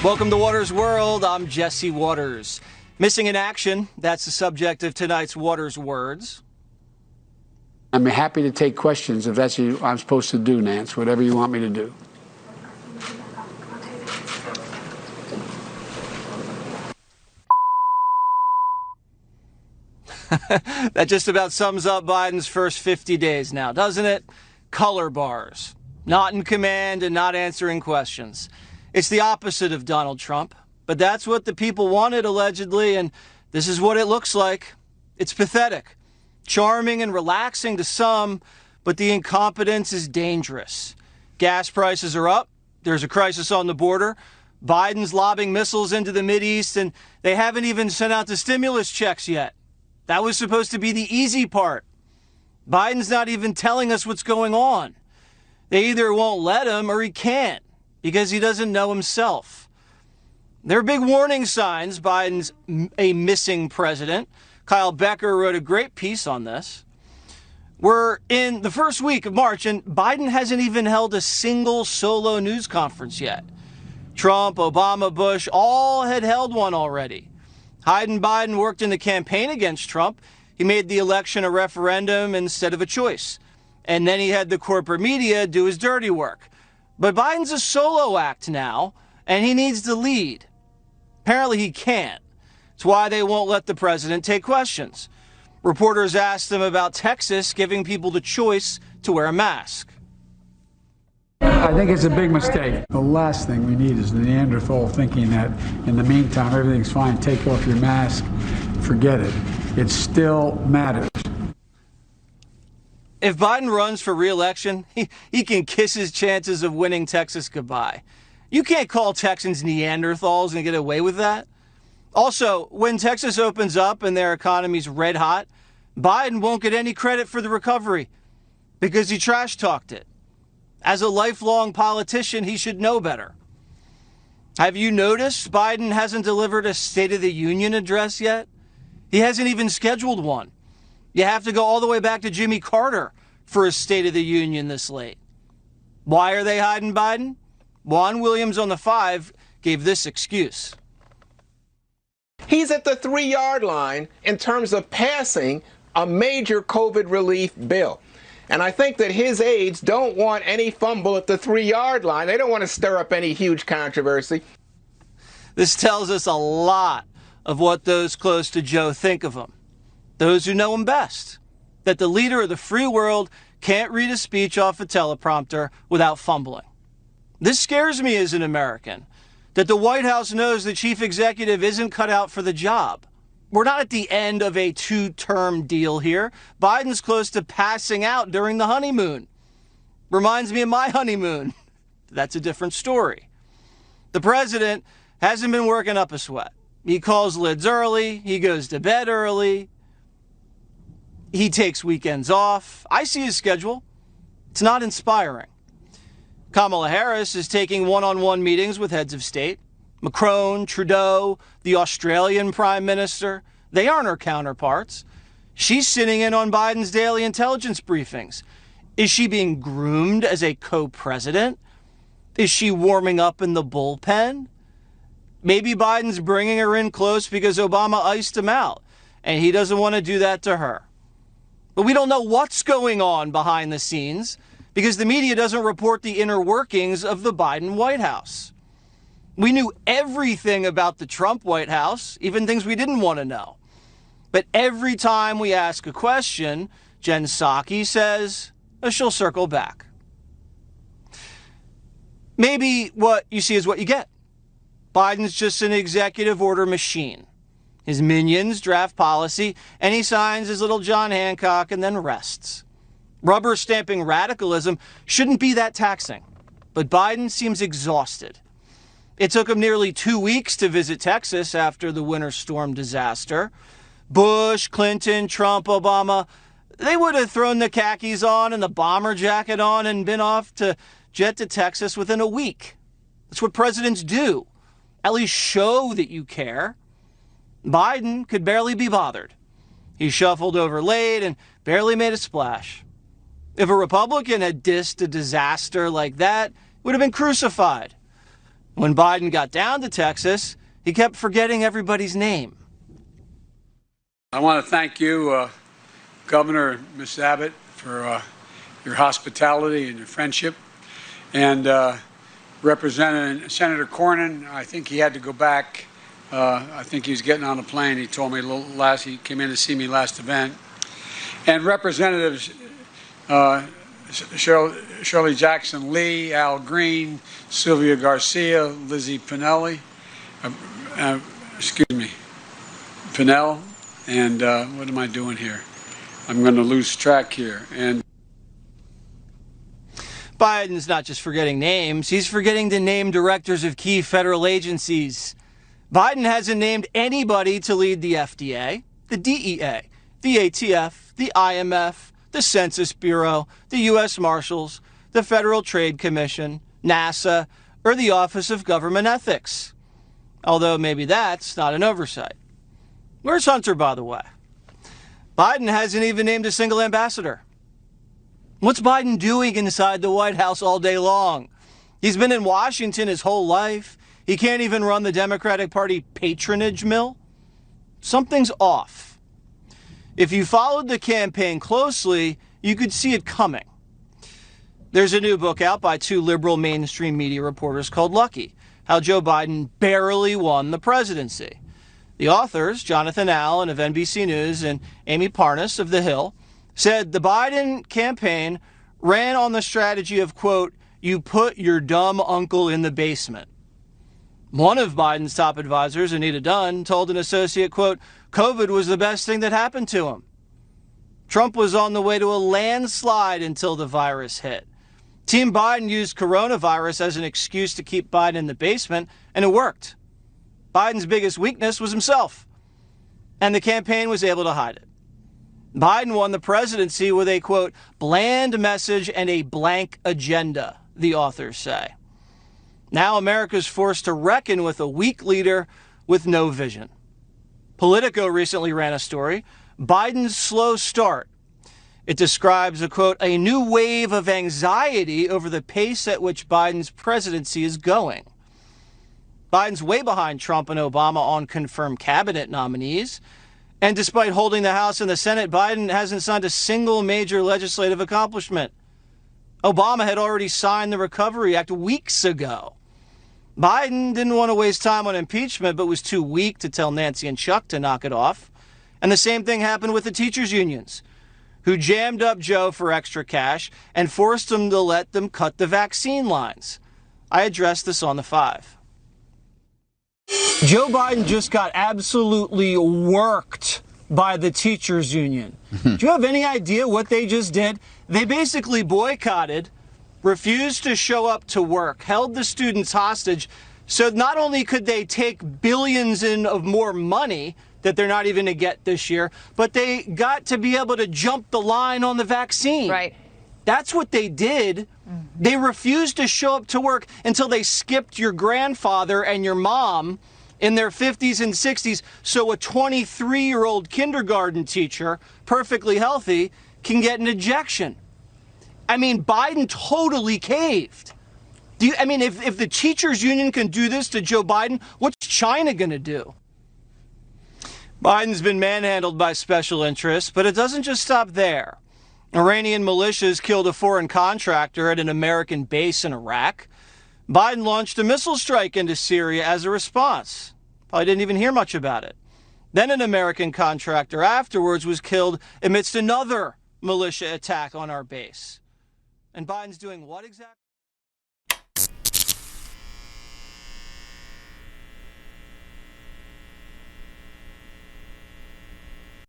Welcome to Waters World. I'm Jesse Waters. Missing in action, that's the subject of tonight's Waters Words. I'm happy to take questions if that's what I'm supposed to do, Nance, whatever you want me to do. That just about sums up Biden's first 50 days now, doesn't it? Color bars. Not in command and not answering questions. It's the opposite of Donald Trump, but that's what the people wanted, allegedly, and this is what it looks like. It's pathetic. Charming and relaxing to some, but the incompetence is dangerous. Gas prices are up. There's a crisis on the border. Biden's lobbing missiles into the Mideast, and they haven't even sent out the stimulus checks yet. That was supposed to be the easy part. Biden's not even telling us what's going on. They either won't let him or he can't, because he doesn't know himself. There are big warning signs Biden's a missing president. Kyle Becker wrote a great piece on this. We're in the first week of March, and Biden hasn't even held a single solo news conference yet. Trump, Obama, Bush, all had held one already. Biden worked in the campaign against Trump. He made the election a referendum instead of a choice. And then he had the corporate media do his dirty work. But Biden's a solo act now, and he needs to lead. Apparently he can't. It's why they won't let the president take questions. Reporters asked him about Texas giving people the choice to wear a mask. I think it's a big mistake. The last thing we need is the Neanderthal thinking that in the meantime everything's fine, take off your mask, forget it. It still matters. If Biden runs for re-election, he can kiss his chances of winning Texas goodbye. You can't call Texans Neanderthals and get away with that. Also, when Texas opens up and their economy's red hot, Biden won't get any credit for the recovery because he trash-talked it. As a lifelong politician, he should know better. Have you noticed Biden hasn't delivered a State of the Union address yet? He hasn't even scheduled one. You have to go all the way back to Jimmy Carter for a State of the Union this late. Why are they hiding Biden? Juan Williams on the 5 gave this excuse. He's at the 3-yard line in terms of passing a major COVID relief bill. And I think that his aides don't want any fumble at the 3-yard line. They don't want to stir up any huge controversy. This tells us a lot of what those close to Joe think of him. Those who know him best, that the leader of the free world can't read a speech off a teleprompter without fumbling. This scares me as an American, that the White House knows the chief executive isn't cut out for the job. We're not at the end of a 2-term deal here. Biden's close to passing out during the honeymoon. Reminds me of my honeymoon. That's a different story. The president hasn't been working up a sweat. He calls lids early. He goes to bed early. He takes weekends off. I see his schedule. It's not inspiring. Kamala Harris is taking one-on-one meetings with heads of state. Macron, Trudeau, the Australian Prime Minister, they aren't her counterparts. She's sitting in on Biden's daily intelligence briefings. Is she being groomed as a co-president? Is she warming up in the bullpen? Maybe Biden's bringing her in close because Obama iced him out, and he doesn't want to do that to her. But we don't know what's going on behind the scenes because the media doesn't report the inner workings of the Biden White House. We knew everything about the Trump White House, even things we didn't want to know. But every time we ask a question, Jen Psaki says she'll circle back. Maybe what you see is what you get. Biden's just an executive order machine. His minions draft policy, and he signs his little John Hancock and then rests. Rubber stamping radicalism shouldn't be that taxing, but Biden seems exhausted. It took him nearly 2 weeks to visit Texas after the winter storm disaster. Bush, Clinton, Trump, Obama, they would have thrown the khakis on and the bomber jacket on and been off to jet to Texas within a week. That's what presidents do. At least show that you care. Biden could barely be bothered. He shuffled over late and barely made a splash. If a Republican had dissed a disaster like that, it would have been crucified. When Biden got down to Texas, he kept forgetting everybody's name. I want to thank you, Governor, Ms. Abbott, for your hospitality and your friendship. And Representative Senator Cornyn, I think he had to go back. I think he was getting on a plane. He told me he came in to see me last event. And Representatives Shirley Jackson Lee, Al Green, Sylvia Garcia, Lizzie Pinelli, Pinell, and what am I doing here? I'm going to lose track here. And Biden's not just forgetting names, he's forgetting to name directors of key federal agencies. Biden hasn't named anybody to lead the FDA, the DEA, the ATF, the IMF, the Census Bureau, the U.S. Marshals, the Federal Trade Commission, NASA, or the Office of Government Ethics. Although maybe that's not an oversight. Where's Hunter, by the way? Biden hasn't even named a single ambassador. What's Biden doing inside the White House all day long? He's been in Washington his whole life. He can't even run the Democratic Party patronage mill. Something's off. If you followed the campaign closely, you could see it coming. There's a new book out by two liberal mainstream media reporters called Lucky, How Joe Biden Barely Won the Presidency. The authors, Jonathan Allen of NBC News and Amy Parnas of The Hill, said the Biden campaign ran on the strategy of, quote, you put your dumb uncle in the basement. One of Biden's top advisors, Anita Dunn, told an associate, quote, COVID was the best thing that happened to him. Trump was on the way to a landslide until the virus hit. Team Biden used coronavirus as an excuse to keep Biden in the basement, and it worked. Biden's biggest weakness was himself, and the campaign was able to hide it. Biden won the presidency with a, quote, bland message and a blank agenda, the authors say. Now America's forced to reckon with a weak leader with no vision. Politico recently ran a story, Biden's slow start. It describes a, quote, a new wave of anxiety over the pace at which Biden's presidency is going. Biden's way behind Trump and Obama on confirmed cabinet nominees. And despite holding the House and the Senate, Biden hasn't signed a single major legislative accomplishment. Obama had already signed the Recovery Act weeks ago. Biden didn't want to waste time on impeachment, but was too weak to tell Nancy and Chuck to knock it off. And the same thing happened with the teachers' unions, who jammed up Joe for extra cash and forced him to let them cut the vaccine lines. I addressed this on The Five. Joe Biden just got absolutely worked by the teachers union. Do you have any idea what they just did? They basically boycotted, refused to show up to work, held the students hostage. So not only could they take billions of more money that they're not even going to get this year, but they got to be able to jump the line on the vaccine. Right. That's what they did. They refused to show up to work until they skipped your grandfather and your mom in their 50s and 60s, so a 23-year-old kindergarten teacher, perfectly healthy, can get an ejection. I mean, Biden totally caved. If the teachers union can do this to Joe Biden, what's China going to do? Biden's been manhandled by special interests, but it doesn't just stop there. Iranian militias killed a foreign contractor at an American base in Iraq. Biden launched a missile strike into Syria as a response. Probably didn't even hear much about it. Then an American contractor afterwards was killed amidst another militia attack on our base. And Biden's doing what exactly?